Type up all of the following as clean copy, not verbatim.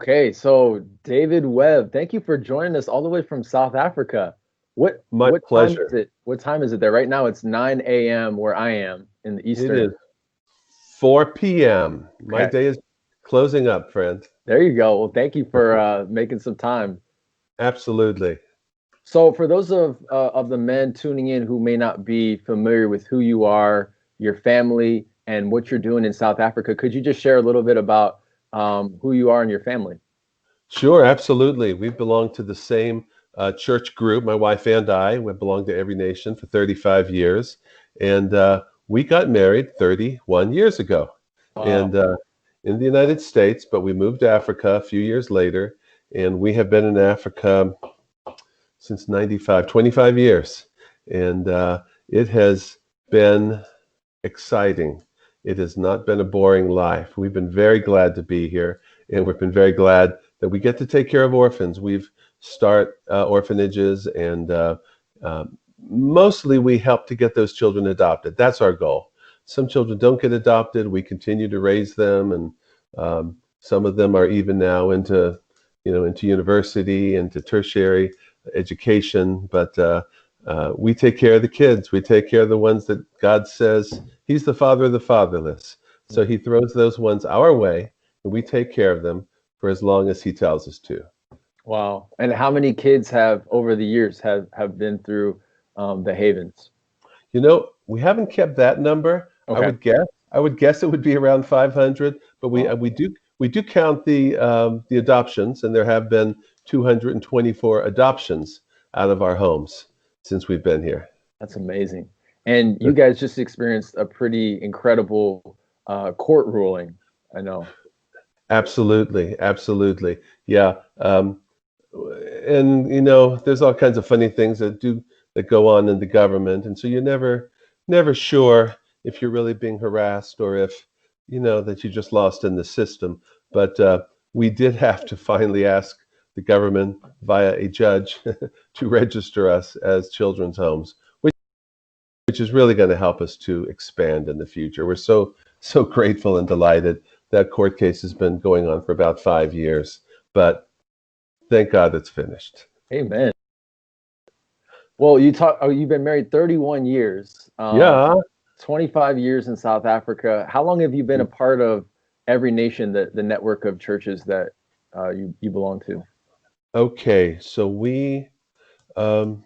Okay, so David Webb, thank you for joining us all the way from South Africa. What My what time is pleasure. it? What time is it there? Right now it's 9 a.m. where I am in the It Eastern. is 4 p.m. My Okay, day is closing up, friend. there you go. Well, thank you for making some time. Absolutely. So, for those of the men tuning in who may not be familiar with who you are, your family, and what you're doing in South Africa, could you just share a little bit about who you are and your family? Sure, absolutely. We belong to the same church group. My wife and I, we belonged to Every Nation for 35 years. And we got married 31 years ago. Wow. And in the United States, but we moved to Africa a few years later. And we have been in Africa since 95, 25 years. And it has been exciting. It has not been a boring life. We've been very glad to be here, and we've been very glad that we get to take care of orphans. We've start orphanages, and uh, mostly we help to get those children adopted. That's our goal. Some children don't get adopted. We continue to raise them, and some of them are even now into, into university, into tertiary education. But we take care of the kids. We take care of the ones that God says He's the father of the fatherless. So He throws those ones our way, and we take care of them for as long as He tells us to. Wow. And how many kids have over the years have been through the Havens? We haven't kept that number. I Okay. would guess. I would guess it would be around 500, but we Wow. uh, we do we do count the adoptions, and there have been 224 adoptions out of our homes since we've been here. That's amazing. And you guys just experienced a pretty incredible court ruling. I know. Absolutely, absolutely. Yeah. And there's all kinds of funny things that go on in the government, and so you're never sure if you're really being harassed or if that you just lost in the system. But we did have to finally ask the government via a judge to register us as children's homes, which is really going to help us to expand in the future. We're so grateful and delighted. That court case has been going on for about 5 years, but thank God it's finished. Amen. Well, you've been married 31 years, Yeah. 25 years in South Africa. How long have you been a part of Every Nation, the network of churches that you belong to? Okay. So um,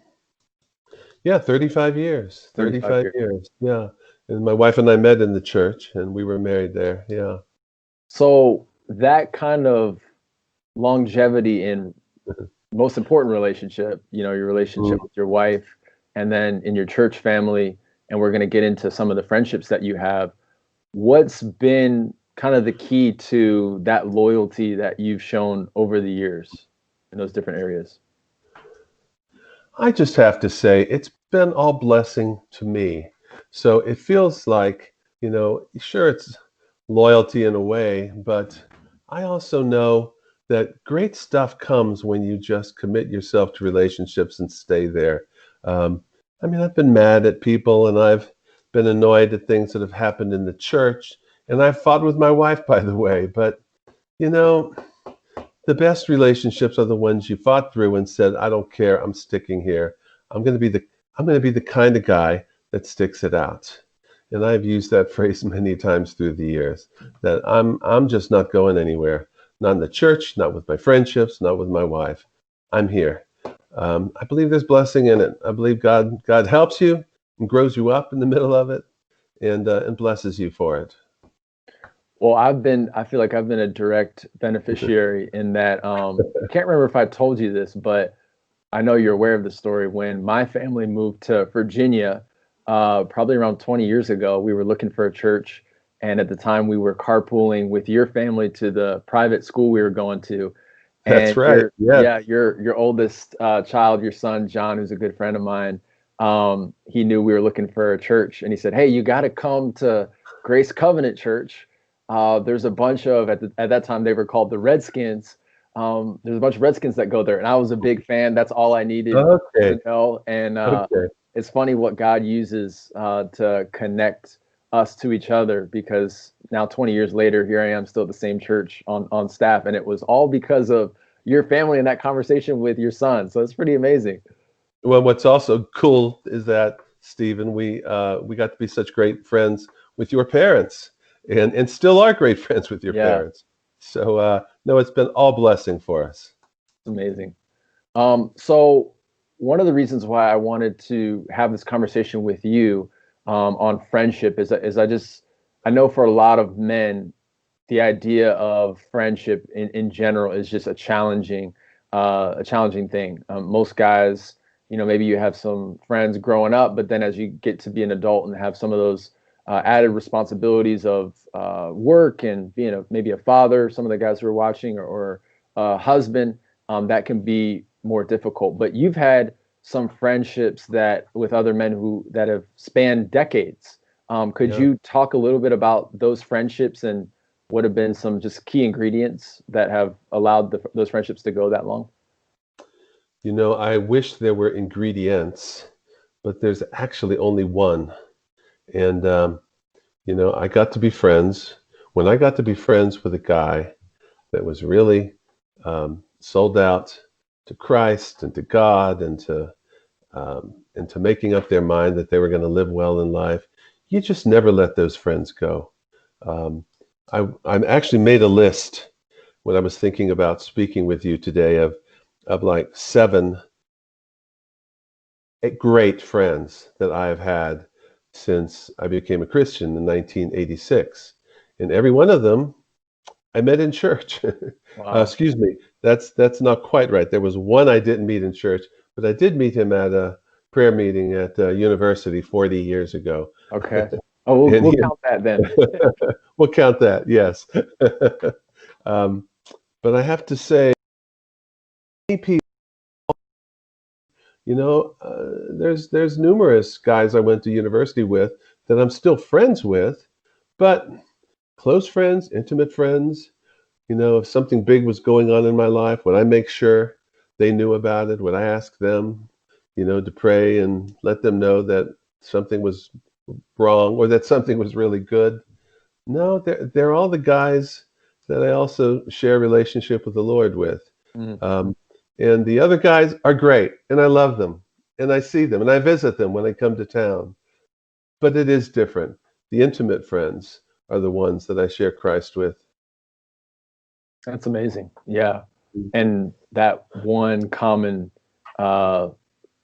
yeah, 35 years. 35 35 years. years. Yeah. And my wife and I met in the church, and we were married there. Yeah. So that kind of longevity in most important relationship, your relationship Mm. with your wife, and then in your church family, and we're going to get into some of the friendships that you have. What's been kind of the key to that loyalty that you've shown over the years in those different areas? I just have to say, it's been all blessing to me. So it feels like, sure, it's loyalty in a way, but I also know that great stuff comes when you just commit yourself to relationships and stay there. Um, I've been mad at people, and I've been annoyed at things that have happened in the church, and I've fought with my wife, by the way, but you know, the best relationships are the ones you fought through and said, I don't care, I'm sticking here. I'm going to be the I'm going to be the kind of guy that sticks it out. And I've used that phrase many times through the years, that I'm just not going anywhere. Not in the church, not with my friendships, not with my wife. I'm here. I believe there's blessing in it. I believe God helps you and grows you up in the middle of it, and blesses you for it. Well, I feel like I've been a direct beneficiary in that. I can't remember if I told you this, but I know you're aware of the story. When my family moved to Virginia, probably around 20 years ago, we were looking for a church. And at the time, we were carpooling with your family to the private school we were going to. That's And right. Yes. your oldest child, your son, John, who's a good friend of mine, he knew we were looking for a church. And he said, "Hey, you got to come to Grace Covenant Church. There's a bunch of, at that time, they were called the Redskins. There's a bunch of Redskins that go there, and I was a big fan. That's all I needed Okay. to know. And Okay. it's funny what God uses to connect us to each other, because now 20 years later, here I am still at the same church on staff. And it was all because of your family and that conversation with your son. So it's pretty amazing. Well, what's also cool is that, Stephen, we got to be such great friends with your parents, and still are great friends with your Yeah, parents. So no, it's been all blessing for us. it's amazing. So one of the reasons why I wanted to have this conversation with you on friendship I know for a lot of men, the idea of friendship in general is just a challenging thing. Most guys, maybe you have some friends growing up, but then as you get to be an adult and have some of those added responsibilities of work and being maybe a father, some of the guys who are watching, or a husband, that can be more difficult. But you've had some friendships that with other men that have spanned decades. Could Yeah. you talk a little bit about those friendships and what have been some just key ingredients that have allowed those friendships to go that long? I wish there were ingredients, but there's actually only one. And I got to be friends. When I got to be friends with a guy that was really sold out to Christ and to God and to making up their mind that they were going to live well in life, you just never let those friends go. Um, I actually made a list when I was thinking about speaking with you today of like seven great friends that I have had since I became a Christian in 1986, and every one of them I met in church. Wow. Excuse me, that's not quite right. There was one I didn't meet in church, but I did meet him at a prayer meeting at university 40 years ago. Okay. Oh, we'll, And we'll count that then. we'll count that, yes. um, but I have to say, many people, there's numerous guys I went to university with that I'm still friends with, but close friends, intimate friends. If something big was going on in my life, would I make sure they knew about it? Would I ask them, to pray and let them know that something was wrong or that something was really good? No, they're all the guys that I also share a relationship with the Lord with. Mhm. Um, and the other guys are great, and I love them, and I see them, and I visit them when I come to town. But it is different. The intimate friends are the ones that I share Christ with. That's amazing. Yeah. And that one common uh,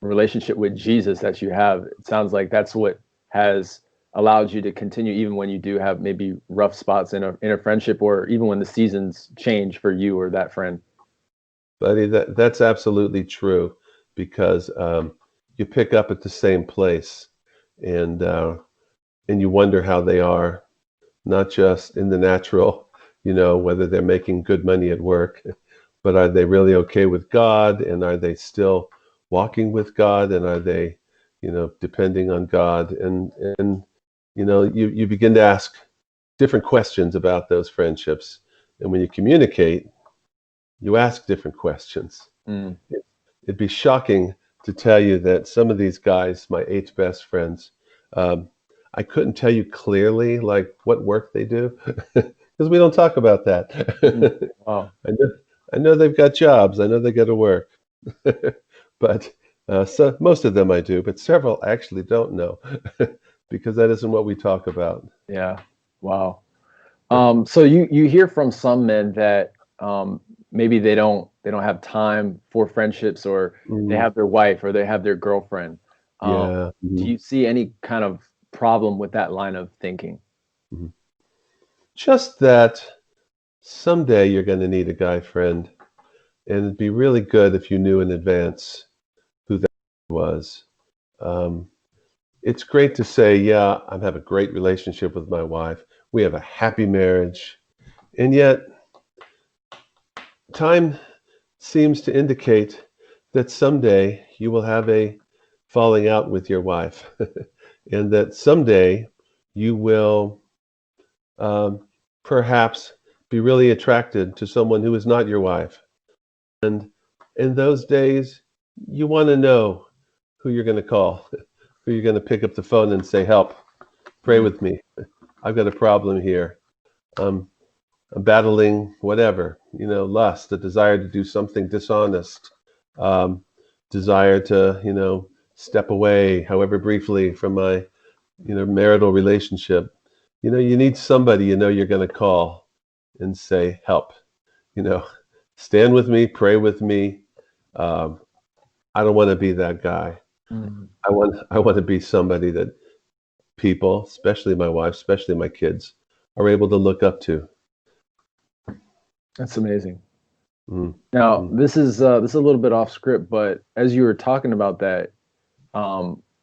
relationship with Jesus that you have, it sounds like that's what has allowed you to continue even when you do have maybe rough spots in a friendship, or even when the seasons change for you or that friend. Buddy, that's absolutely true because you pick up at the same place, and and you wonder how they are, not just in the natural, whether they're making good money at work, but are they really okay with God, and are they still walking with God, and are they, depending on God, and you begin to ask different questions about those friendships, and when you communicate, you ask different questions. Mm. It'd be shocking to tell you that some of these guys, my eight best friends, um, I couldn't tell you clearly like what work they do because we don't talk about that. Mm. Wow. I know they've got jobs. I know they go to work, but so most of them I do, but several actually don't know because that isn't what we talk about. Yeah. Wow. So you hear from some men that maybe they don't have time for friendships, or they Mm, have their wife or they have their girlfriend. Um, yeah. do you see any kind of problem with that line of thinking? Mhm. Just that someday you're going to need a guy friend, and it'd be really good if you knew in advance who that was. Um, it's great to say, yeah, I have a great relationship with my wife. We have a happy marriage. And yet, time seems to indicate that someday you will have a falling out with your wife, and that someday you will um, perhaps be really attracted to someone who is not your wife. And in those days, you want to know who you're going to call, who you're going to pick up the phone and say, help. Pray with me. I've got a problem here. Um, I'm battling whatever, lust, a desire to do something dishonest, um, desire to, step away, however briefly, from my, marital relationship. You need somebody you're going to call and say, help, you know, stand with me, pray with me. Um, I don't want to be that guy. Mhm. I want to be somebody that people, especially my wife, especially my kids, are able to look up to. That's amazing. Mm, Now, mm. this is a little bit off script, but as you were talking about that,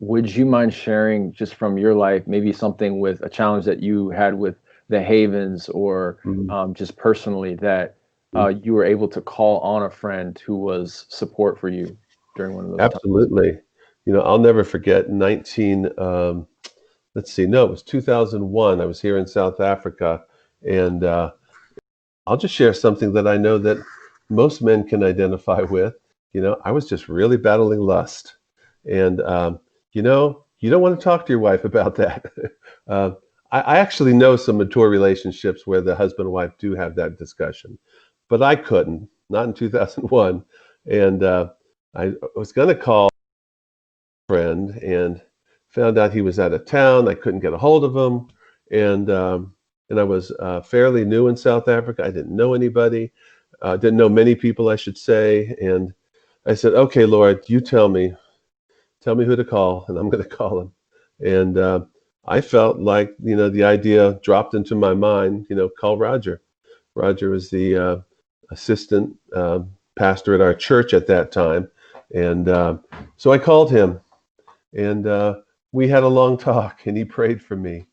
would you mind sharing just from your life, maybe something with a challenge that you had with the Havens, or Mm, just personally that mm. you were able to call on a friend who was support for you during one of those times? Absolutely. I'll never forget 19, let's see, no, it was 2001. I was here in South Africa, and I'll just share something that I know that most men can identify with. I was just really battling lust. And, you don't want to talk to your wife about that. uh, I actually know some mature relationships where the husband and wife do have that discussion, but I couldn't, not in 2001. And I was going to call a friend and found out he was out of town. I couldn't get a hold of him. And I was fairly new in South Africa. I didn't know anybody, didn't know many people, I should say. And I said, okay, Lord, you tell me who to call, and I'm going to call him. And I felt like, the idea dropped into my mind, call Roger. Roger was the assistant pastor at our church at that time. And so I called him, and we had a long talk, and he prayed for me.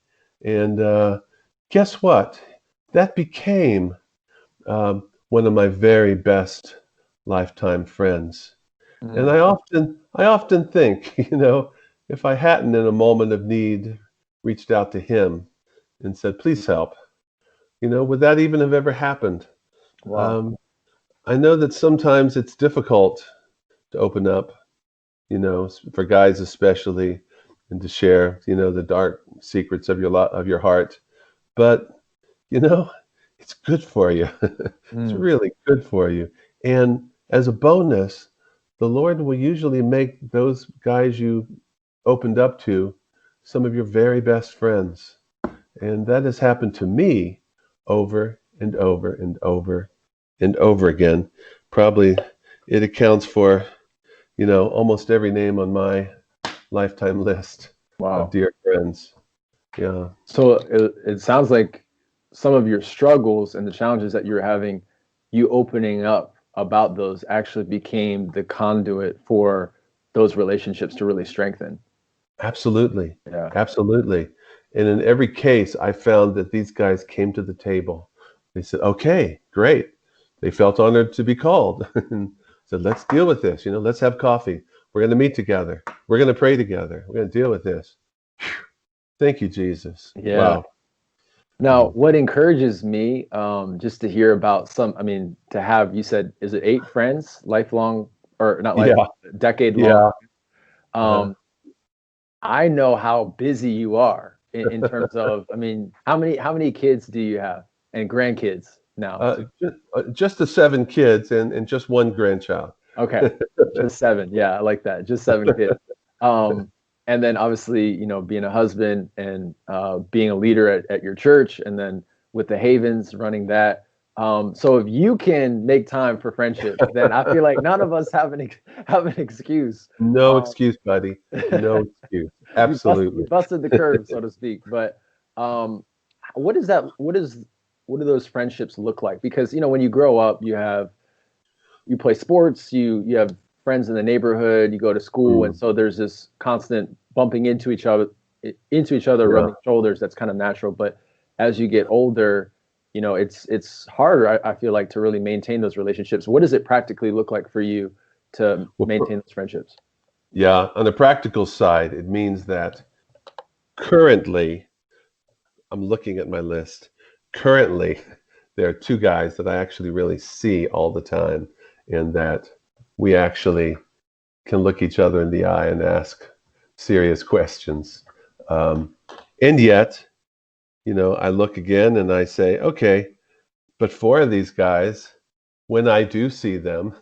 And guess what? That became one of my very best lifetime friends. And Mm. I often think, if I hadn't in a moment of need reached out to him and said, please help, would that even have ever happened? Wow. Um, I know that sometimes it's difficult to open up, for guys especially, and to share, the dark secrets of your heart. But, you know, it's good for you. It's Mm. really good for you. And as a bonus, the Lord will usually make those guys you opened up to some of your very best friends. And that has happened to me over and over and over and over again. Probably it accounts for, almost every name on my lifetime list of Wow. dear friends. Yeah. So it sounds like some of your struggles and the challenges that you're having, you opening up about those actually became the conduit for those relationships to really strengthen. Absolutely. Yeah. Absolutely. And in every case, I found that these guys came to the table. They said, okay, great. They felt honored to be called and said, let's deal with this. Let's have coffee. We're going to meet together. We're going to pray together. We're going to deal with this. Thank you, Jesus. Yeah. Wow. Now, Mm. what encourages me, just to hear about I mean, to have, you said, is it 8 friends, lifelong, or not Yeah. lifelong, decade long? Yeah. Uh, Um, I know how busy you are in terms of, I mean, how many kids do you have and grandkids now too? just the 7 kids and just one grandchild. Okay, just 7. Yeah, I like that. Just 7 kids. Um, and then obviously, being a husband and being a leader at your church, and then with the Havens running that. So if you can make time for friendship, then I feel like none of us have an excuse. No Um, excuse, buddy. No excuse. you Absolutely. busted the curve, so to speak. But um, what is that? What do those friendships look like? Because when you grow up, you play sports, you have friends in the neighborhood, you go to school, and Mm, so there's this constant bumping into each other, yeah. rubbing shoulders. That's kind of natural. But as you get older, it's harder. I feel like, to really maintain those relationships. What does it practically look like for you to Well, maintain those friendships? yeah. On the practical side, it means that currently, I'm looking at my list. Currently, there are 2 guys that I actually really see all the time, and that we actually can look each other in the eye and ask serious questions. Um, And yet, I look again and I say, okay, but four of these guys, when I do see them,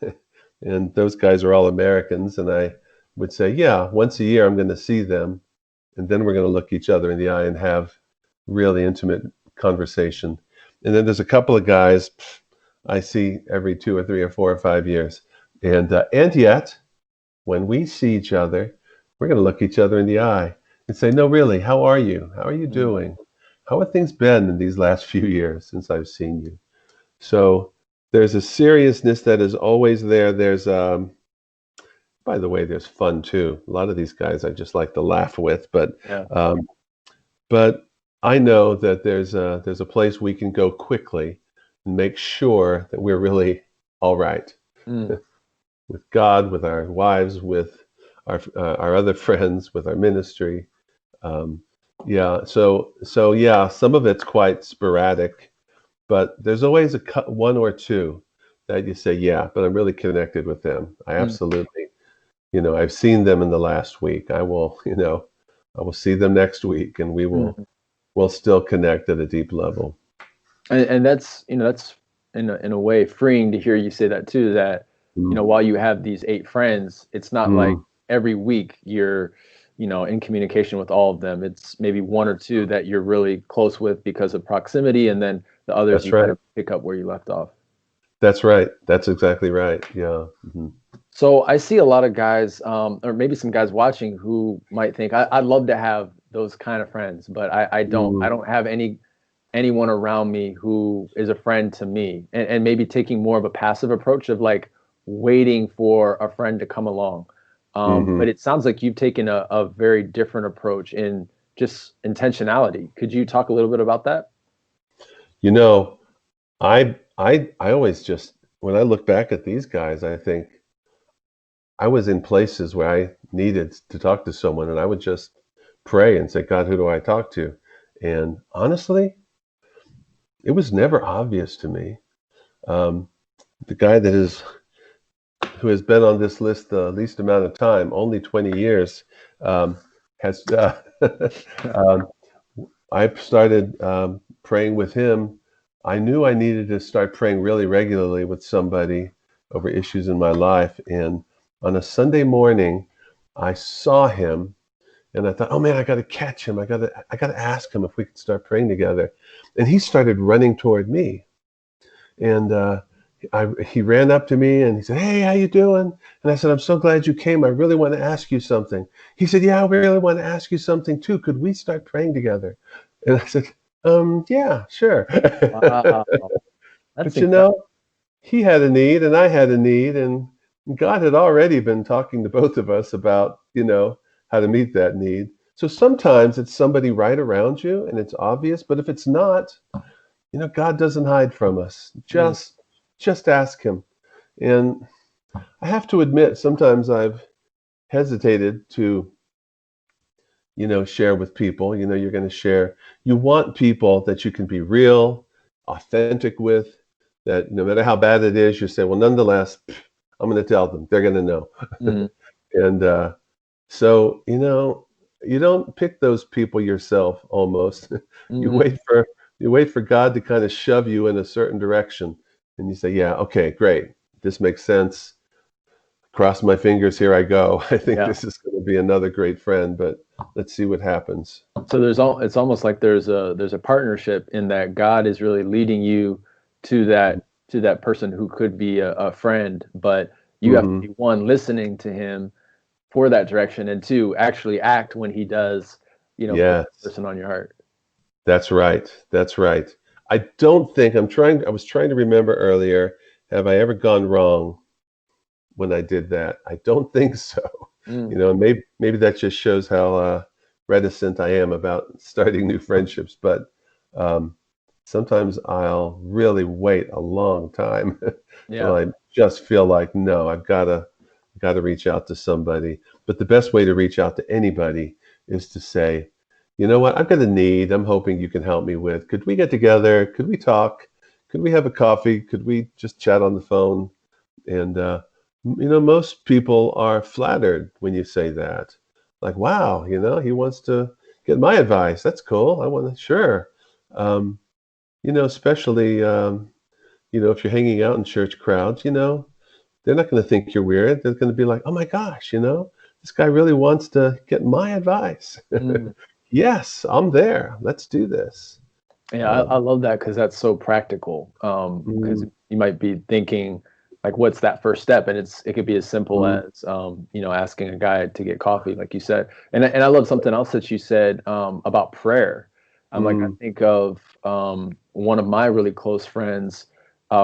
and those guys are all Americans, and I would say, yeah, once a year I'm going to see them, and then we're going to look each other in the eye and have really intimate conversation. And then there's a couple of guys I see every 2 or 3 or 4 or 5 years, and yet when we see each other, we're going to look each other in the eye and say, no, really, how are you? How are you Mm, doing? How have things been in these last few years since I've seen you? So there's a seriousness that is always there. By the way, there's fun too. A lot of these guys I just like to laugh with, yeah. um, but I know that there's a place we can go quickly and make sure that we're really all right Mm, with God, with our wives, with our other friends, with our ministry. Um, yeah, so yeah, some of it's quite sporadic, but there's always one or two that you say, yeah, but I'm really connected with them. I mm, absolutely, I've seen them in the last week. I will see them next week, and mm. we'll still connect at a deep level. And that's that's in a way freeing to hear you say that too. That Mm, while you have these eight friends, it's not like mm, every week you're in communication with all of them. It's maybe one or two that you're really close with because of proximity, and then the others that's you kind right. of pick up where you left off. That's right. That's exactly right. Yeah. Hmm. So I see a lot of guys, or maybe some guys watching who might think I'd love to have those kind of friends, but I don't. Mm, I don't have anyone around me who is a friend to me, and maybe taking more of a passive approach of like waiting for a friend to come along. hmm. But it sounds like you've taken a very different approach in just intentionality. Could you talk a little bit about that? You know, I always just when I look back at these guys, I think I was in places where I needed to talk to someone, and I would just pray and say, God, who do I talk to? And honestly, it was never obvious to me. Um, the guy who has been on this list the least amount of time, only 20 years, um, has um, I started praying with him. I knew I needed to start praying really regularly with somebody over issues in my life. And on a Sunday morning, I saw him, and I thought, "Oh man, I got to catch him. I got to ask him if we could start praying together." And he started running toward me, and he ran up to me and he said, "Hey, how you doing?" And I said, "I'm so glad you came. I really want to ask you something." He said, "Yeah, I really want to ask you something too. Could we start praying together?" And I said, yeah, sure." Wow, that's But incredible. he had a need and I had a need, and God had already been talking to both of us about, how to meet that need. So sometimes it's somebody right around you and it's obvious, but if it's not, God doesn't hide from us. Mm, Just ask him. And I have to admit, sometimes I've hesitated to, share with people. You're going to share. You want people that you can be real, authentic with, that no matter how bad it is, you say, well, nonetheless, I'm going to tell them. They're going to know. mm, And so, you don't pick those people yourself almost. You mhm. wait for you wait for God to kind of shove you in a certain direction. And you say, yeah, okay, great. This makes sense. Cross my fingers, here I go. I think Yeah. this is going to be another great friend, but let's see what happens. So it's almost like there's a partnership in that God is really leading you to that person who could be a friend, but you have to Hmm. be one listening to him for that direction, and two actually act when he does, put that Yes, person on your heart. that's right. That's right. I don't think I was trying to remember earlier, have I ever gone wrong when I did that? I don't think so. Mm, And maybe that just shows how reticent I am about starting new friendships. But um, sometimes I'll really wait a long time till yeah. I just feel like, no, I've got to reach out to somebody. But the best way to reach out to anybody is to say, you know what, I've got a need. I'm hoping you can help me with. Could we get together? Could we talk? Could we have a coffee? Could we just chat on the phone? And most people are flattered when you say that. Like, wow, he wants to get my advice. That's cool. I want to, sure. Um, especially, if you're hanging out in church crowds, they're not going to think you're weird. They're going to be like, oh my gosh, this guy really wants to get my advice. Mm. Yes, I'm there. Let's do this. Yeah, I Um, love that because that's so practical. Because mm, you might be thinking like, what's that first step? And it could be as simple mm, as asking a guy to get coffee, like you said. And I love something else that you said about prayer. I mm. think of one of my really close friends.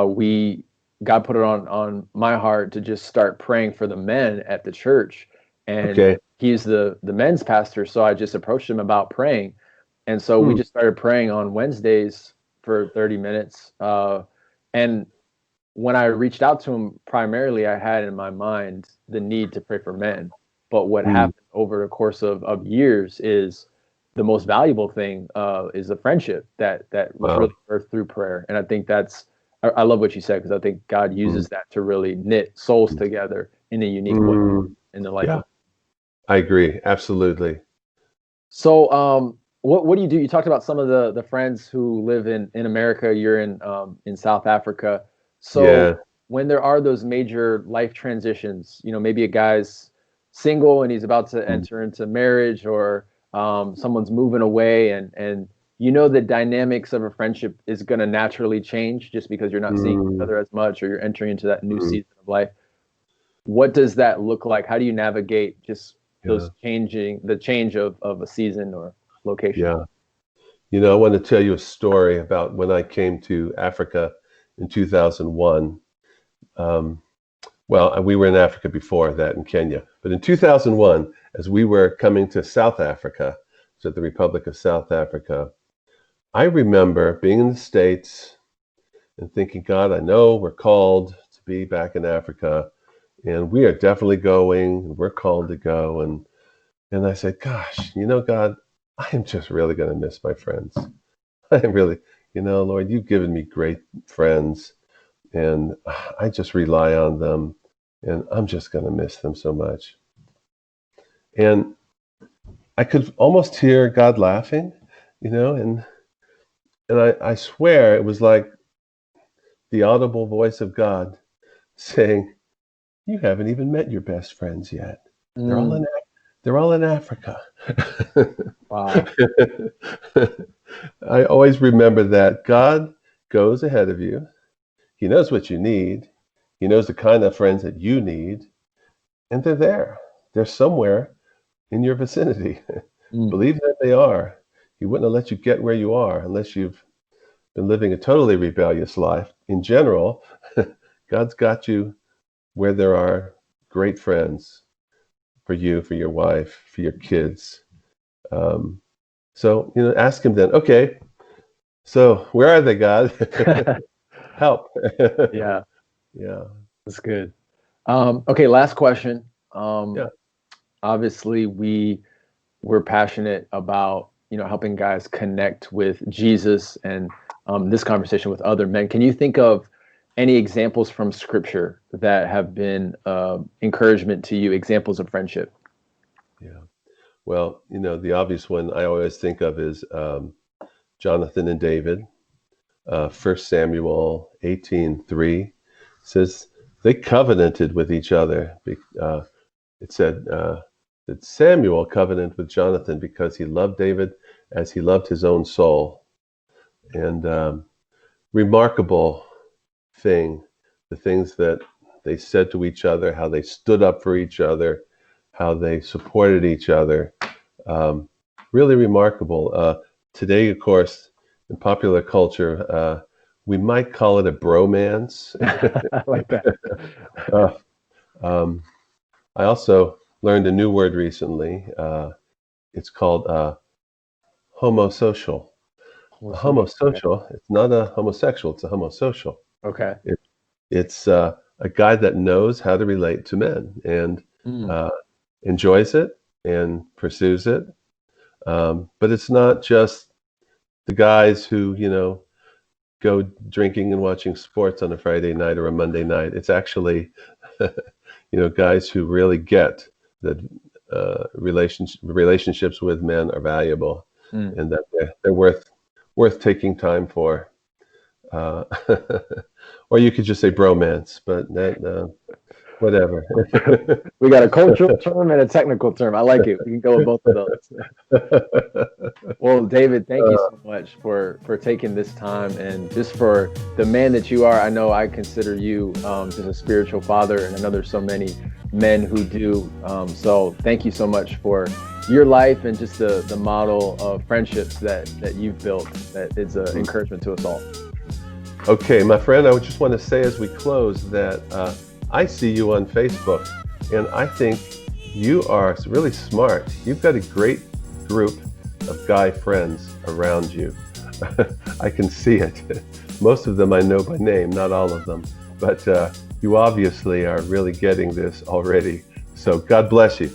We God put it on my heart to just start praying for the men at the church, and Okay. he's the men's pastor. So I just approached him about praying, and so we Hmm. just started praying on Wednesdays for 30 minutes. And when I reached out to him, primarily I had in my mind the need to pray for men. But what Mm, happened over the course of years is the most valuable thing is the friendship that was wow. really birthed through prayer. And I think I love what you said because I think God Mm, uses that to really knit souls together in a unique way mm. in the life Yeah, of. I agree. Absolutely. So, what do you do? You talked about some of the friends who live in America. You're in South Africa. So, Yeah. when there are those major life transitions, maybe a guy's single and he's about to Mm, enter into marriage, or someone's moving away, and the dynamics of a friendship is going to naturally change just because you're not seeing each mm, other as much, or you're entering into that new mm. season of life. What does that look like? How do you navigate just Yeah. the change of a season or location? Yeah. I want to tell you a story about when I came to Africa in 2001. Um, well, we were in Africa before that in Kenya, but in 2001, as we were coming to South Africa, to the Republic of South Africa, I remember being in the States and thinking, God, I know we're called to be back in Africa, and we are definitely going. We're called to go, and I said, gosh, God, I am just really going to miss my friends. I am really, Lord, you've given me great friends, and I just rely on them, and I'm just going to miss them so much. And I could almost hear God laughing, and I swear it was like the audible voice of God saying, "You haven't even met your best friends yet. They're all Mm, in they're all in Africa." wow. I always remember that God goes ahead of you. He knows what you need. He knows the kind of friends that you need, and they're there. They're somewhere in your vicinity. Mm, Believe that they are. He wouldn't have let you get where you are unless you've been living a totally rebellious life. In general, God's got you where there are great friends for you, for your wife, for your kids. Um, so, ask him then, okay, so where are they, God? Help. yeah, Yeah. that's good. Okay, last question. Yeah. Obviously, we're passionate about helping guys connect with Jesus and this conversation with other men. Can you think of any examples from Scripture that have been encouragement to you? Examples of friendship. Yeah. Well, the obvious one I always think of is Jonathan and David. 1 Samuel 18:3 says they covenanted with each other. It said that Samuel covenanted with Jonathan because he loved David as he loved his own soul. And remarkable thing, the things that they said to each other, how they stood up for each other, how they supported each other. Um, Really remarkable. Today, of course, in popular culture, we might call it a bromance. I like that. uh, um, I also learned a new word recently. It's called homosocial. A Homosocial. Okay. homosocial, it's not a homosexual, it's a homosocial. Okay. It, it's a guy that knows how to relate to men and Mm. uh, enjoys it and pursues it. But it's not just the guys who, go drinking and watching sports on a Friday night or a Monday night. It's actually, guys who really get that relationships with men are valuable, Mm. and that they're worth taking time for. Uh, or you could just say bromance, but whatever. We got a cultural term and a technical term. I like it. We can go with both of those. Well, David, thank you so much for taking this time and just for the man that you are. I know I consider you just a spiritual father, and I know there's so many men who do. So thank you so much for your life and just the model of friendships that you've built. That is an encouragement to us all. Okay, my friend, I would just want to say as we close that I see you on Facebook, and I think you are really smart. You've got a great group of guy friends around you. I can see it. Most of them I know by name, not all of them, but you obviously are really getting this already. So God bless you.